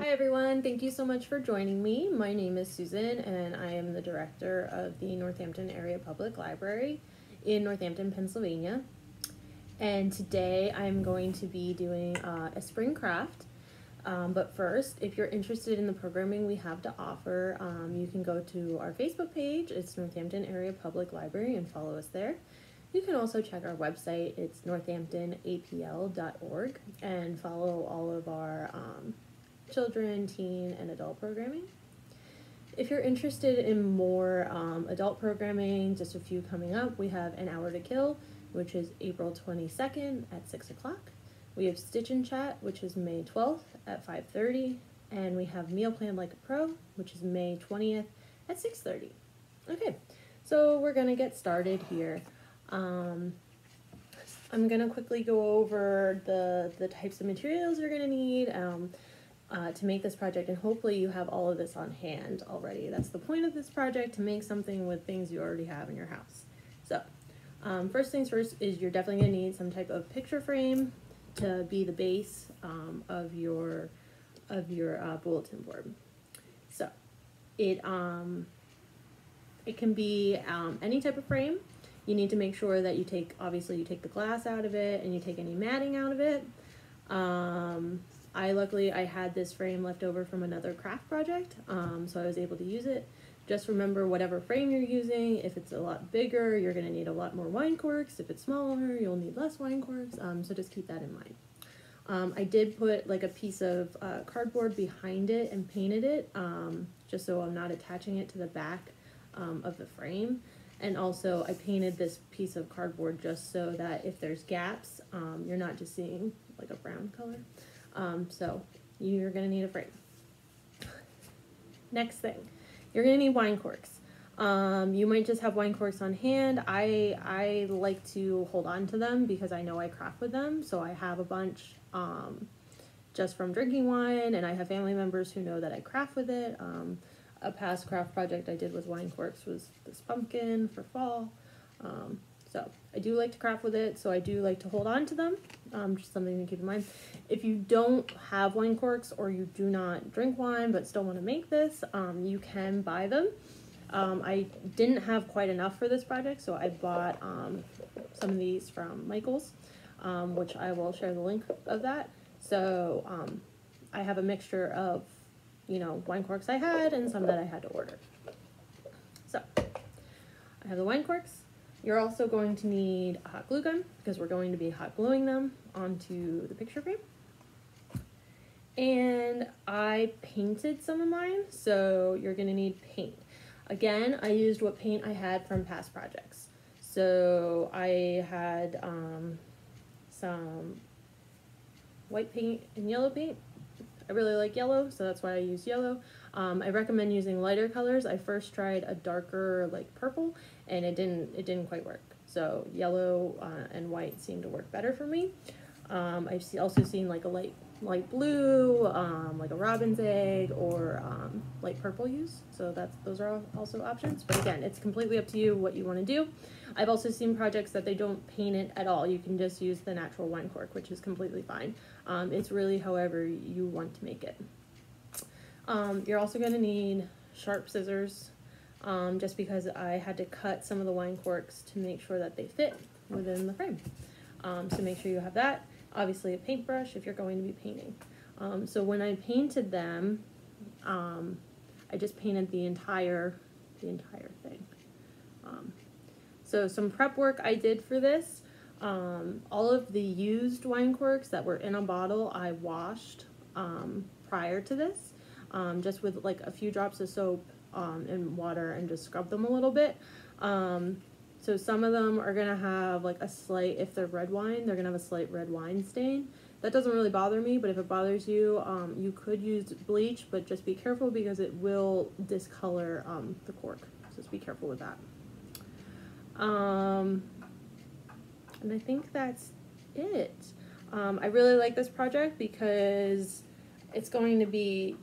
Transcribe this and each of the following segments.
Hi everyone, thank you so much for joining me. My name is Susan and I am the director of the Northampton Area Public Library in Northampton, Pennsylvania. And today I'm going to be doing a spring craft. But first, if you're interested in the programming we have to offer, you can go to our Facebook page. It's Northampton Area Public Library, and follow us there. You can also check our website. It's northamptonapl.org, and follow all of our children, teen, and adult programming. If you're interested in more adult programming, just a few coming up, we have An Hour to Kill, which is April 22nd at 6 o'clock. We have Stitch and Chat, which is May 12th at 5:30, and we have Meal Plan Like a Pro, which is May 20th at 6:30. Okay, so we're gonna get started here. I'm gonna quickly go over the types of materials you're gonna need to make this project, and hopefully you have all of this on hand already. That's the point of this project, to make something with things you already have in your house. So first things first is you're definitely gonna need some type of picture frame to be the base of your bulletin board. So it can be any type of frame. You need to make sure that you take the glass out of it and you take any matting out of it. Luckily I had this frame left over from another craft project, so I was able to use it. Just remember, whatever frame you're using, if it's a lot bigger, you're going to need a lot more wine corks. If it's smaller, you'll need less wine corks, so just keep that in mind. I did put like a piece of cardboard behind it and painted it, just so I'm not attaching it to the back of the frame. And also I painted this piece of cardboard just so that if there's gaps, you're not just seeing like a brown color. So you're going to need a frame. Next thing, you're going to need wine corks. You might just have wine corks on hand. I like to hold on to them because I know I craft with them. So I have a bunch just from drinking wine, and I have family members who know that I craft with it. A past craft project I did with wine corks was this pumpkin for fall. So I do like to craft with it, so I do like to hold on to them. Just something to keep in mind. If you don't have wine corks, or you do not drink wine but still want to make this, you can buy them. I didn't have quite enough for this project, so I bought some of these from Michael's, which I will share the link of that. So I have a mixture of, wine corks I had and some that I had to order. So I have the wine corks. You're also going to need a hot glue gun, because we're going to be hot gluing them onto the picture frame. And I painted some of mine, so you're going to need paint. Again, I used what paint I had from past projects. So I had some white paint and yellow paint. I really like yellow, so that's why I use yellow. I recommend using lighter colors. I first tried a darker, like purple, and it didn't quite work. So yellow and white seemed to work better for me. I've also seen like a light blue, like a robin's egg, or light purple used. So those are also options. But again, it's completely up to you what you want to do. I've also seen projects that they don't paint it at all. You can just use the natural wine cork, which is completely fine. It's really however you want to make it. You're also going to need sharp scissors, just because I had to cut some of the wine corks to make sure that they fit within the frame. So make sure you have that. Obviously a paintbrush if you're going to be painting. So when I painted them, I just painted the entire thing. So some prep work I did for this. All of the used wine corks that were in a bottle I washed prior to this, just with like a few drops of soap and water, and just scrub them a little bit. So some of them are gonna have like a slight, if they're red wine, they're gonna have a slight red wine stain. That doesn't really bother me, but if it bothers you, you could use bleach, but just be careful because it will discolor the cork. So just be careful with that. And I think that's it. I really like this project because it's going to be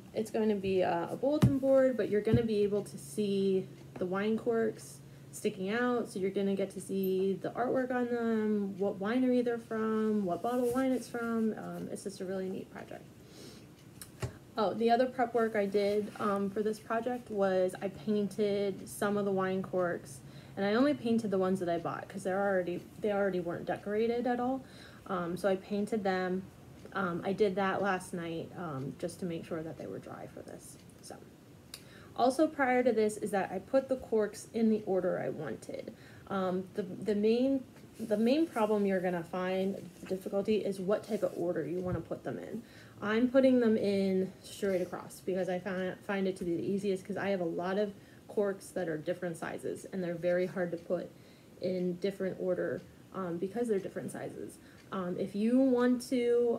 a bulletin board, but you're going to be able to see the wine corks sticking out, so you're going to get to see the artwork on them, what winery they're from, what bottle of wine it's from. It's just a really neat project. Oh, the other prep work I did for this project was I painted some of the wine corks, and I only painted the ones that I bought because they already weren't decorated at all. So I painted them. I did that last night just to make sure that they were dry for this. So, also prior to this is that I put the corks in the order I wanted. The main problem you're gonna find, the difficulty, is what type of order you want to put them in. I'm putting them in straight across because I find it to be the easiest, because I have a lot of corks that are different sizes and they're very hard to put in different order because they're different sizes. If you want to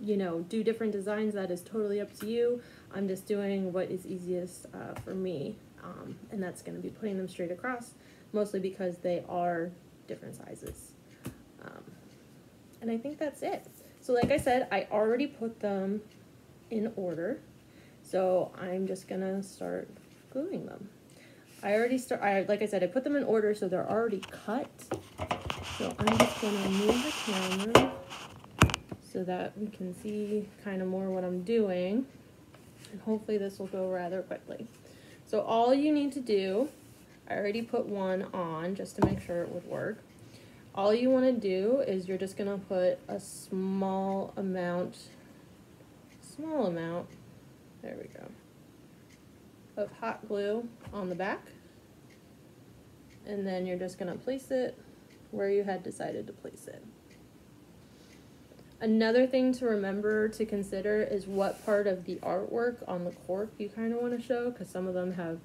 do different designs, that is totally up to you. I'm just doing what is easiest for me, and that's going to be putting them straight across, mostly because they are different sizes. And I think that's it. So like I said, I already put them in order, so I'm just gonna start gluing them. Like I said, I put them in order, so they're already cut. So I'm just gonna move the camera so that we can see kind of more what I'm doing, and hopefully this will go rather quickly. So all you need to do, I already put one on just to make sure it would work. All you want to do is you're just going to put a small amount, there we go, of hot glue on the back. And then you're just going to place it where you had decided to place it. Another thing to remember to consider is what part of the artwork on the cork you kind of want to show, because some of them have,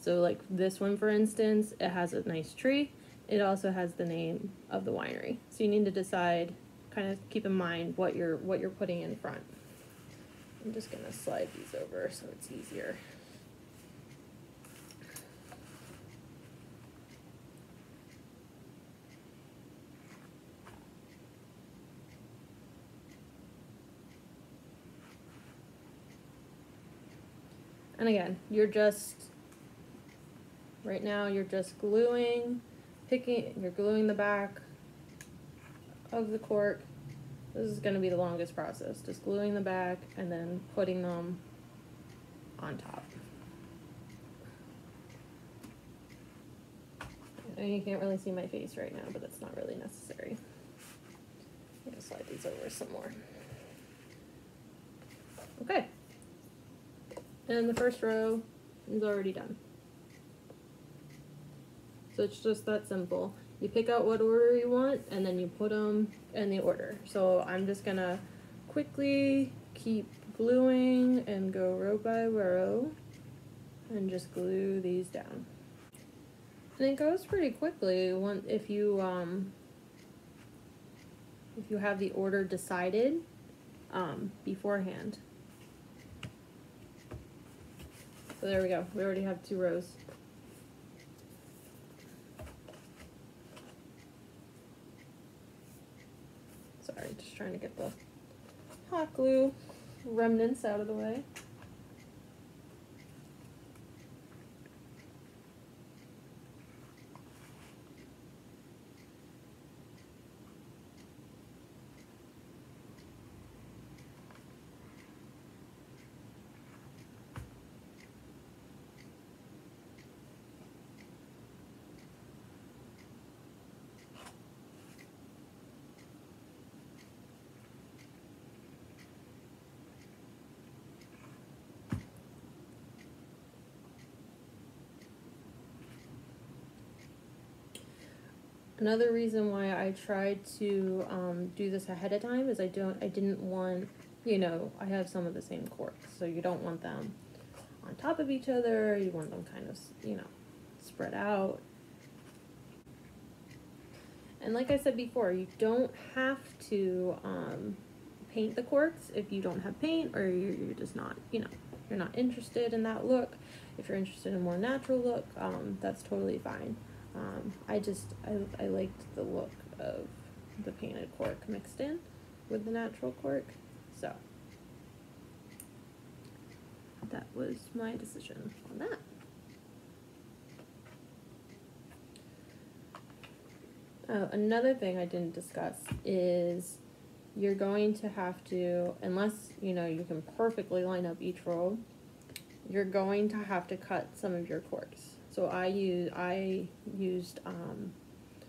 so like this one for instance, it has a nice tree. It also has the name of the winery. So you need to decide, kind of keep in mind what you're putting in front. I'm just gonna slide these over so it's easier. And again, right now you're just gluing, you're gluing the back of the cork. This is going to be the longest process, just gluing the back and then putting them on top. And you can't really see my face right now, but it's not really necessary. I'm going to slide these over some more. Okay. And the first row is already done. So it's just that simple. You pick out what order you want, and then you put them in the order. So I'm just gonna quickly keep gluing and go row by row and just glue these down. And it goes pretty quickly if you have the order decided beforehand. So there we go. We already have 2 rows. Sorry, just trying to get the hot glue remnants out of the way. Another reason why I tried to do this ahead of time is I didn't want, I have some of the same corks, so you don't want them on top of each other. You want them kind of, spread out. And like I said before, you don't have to paint the corks if you don't have paint, or you're just not, you're not interested in that look. If you're interested in a more natural look, that's totally fine. I liked the look of the painted cork mixed in with the natural cork, so that was my decision on that. Another thing I didn't discuss is you're going to have to, unless you know you can perfectly line up each row, you're going to have to cut some of your corks. So I used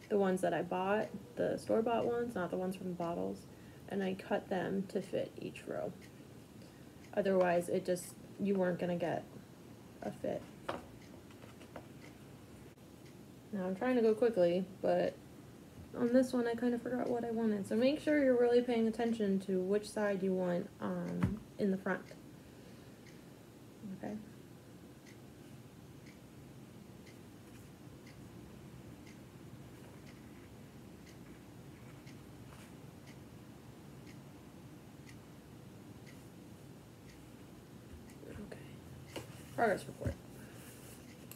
the ones that I bought, the store-bought ones, not the ones from the bottles, and I cut them to fit each row. Otherwise, you weren't gonna get a fit. Now I'm trying to go quickly, but on this one I kind of forgot what I wanted. So make sure you're really paying attention to which side you want in the front. Okay. Progress report.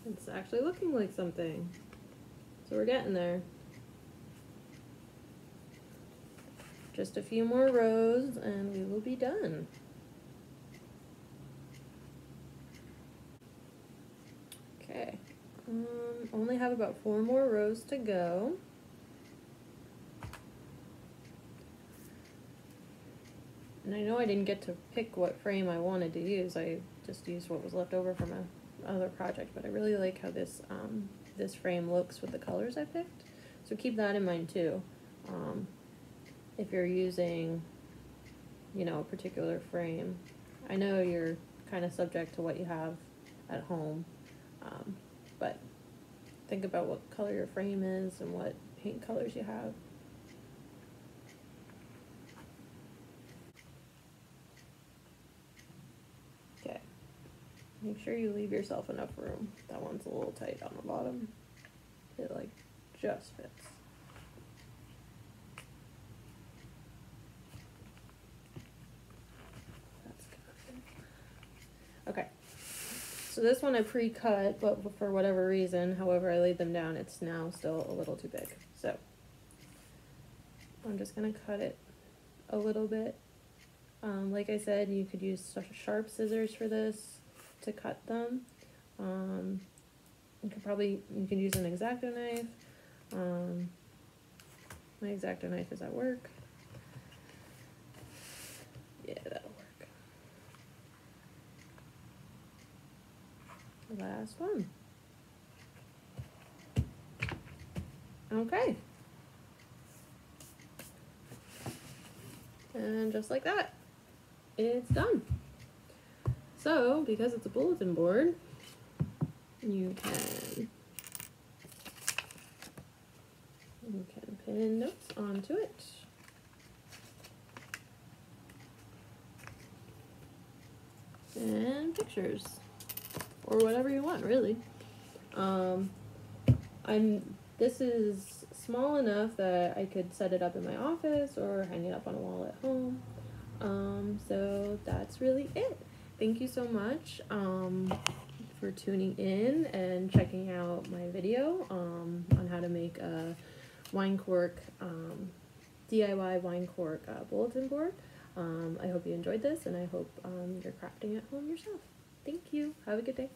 It's actually looking like something. So we're getting there. Just a few more rows and we will be done. Okay. Only have about 4 more rows to go. And I know I didn't get to pick what frame I wanted to use. I just used what was left over from another project, but I really like how this this frame looks with the colors I picked. So keep that in mind too. If you're using, you know, a particular frame. I know you're kind of subject to what you have at home, but think about what color your frame is and what paint colors you have. Okay, make sure you leave yourself enough room. That one's a little tight on the bottom. It like just fits. Okay, so this one I pre-cut, but for whatever reason, however I laid them down, it's now still a little too big. So I'm just gonna cut it a little bit. Like I said, you could use sharp scissors for this to cut them. You could use an X-Acto knife. My X-Acto knife is at work. Yeah, that'll work. Last one. Okay. And just like that, it's done. So, because it's a bulletin board, you can pin notes onto it. And pictures. Or whatever you want, really. This is small enough that I could set it up in my office or hang it up on a wall at home. So that's really it. Thank you so much for tuning in and checking out my video on how to make a wine cork, DIY wine cork bulletin board. I hope you enjoyed this, and I hope you're crafting at home yourself. Thank you. Have a good day.